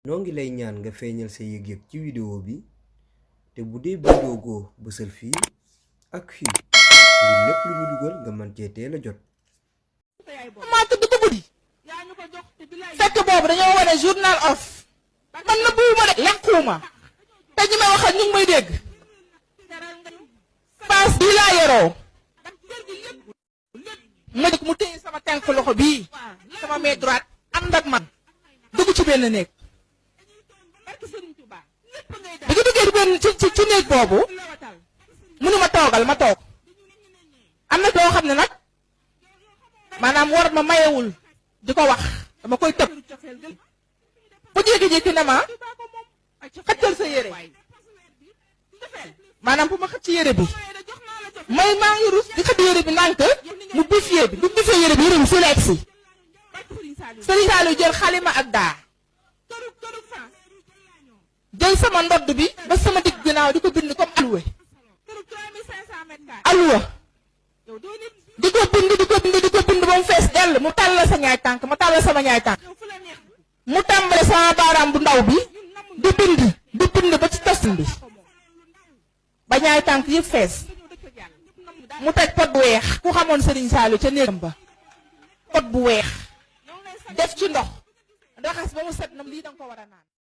noo ngi lay ñaan nga feeñal sa yëg-yëg ci vidéo bi te bu dee vidéo goo bësal fii ak fii ngir lépp lu ñu dugal nga mën cee teel a jot. maa tëdd ko guddi fekk boobu dañoo wane journal off man na buuma de lànkuuma te ñi may waxal ñu ngi may dégg paas bii laa yoroo ma dëkk mu téye sama tànk loxo bii sama main droite ànd ak man dugg ci benn néeg bi nga duggee benn ci néeg boobu mënuma toogal ma toog am na loo xam ne nag maanaam war ma mayewul di ko wax dama koy tëb bu jékki-jékki ne ma xëccal sa yére maanaam bu ma xëcc yére bi maa ngi rus di xëcc yére bi ndànk mu bifee bi bu bifee yére bi yére bi fii la egsi Serigne Saliou jël xalima ak daa jël sama ndodd bi ba sama digg ginnaaw di ko bind comme alluwa di ko bind ba mu fees dell mu tàllal sa ñaay tànk ma tàllal sama ñaay tànk mu tàmbale sama baaraam bu ndaw bi di bind ba ci tos bi ba ñaay tànk yëpp fees mu teg pot bu weex ku xamoon Serigne Saliou ca néegam ba pot bu weex def ci ndox raxas ba mu set nam lii danga ko war a naan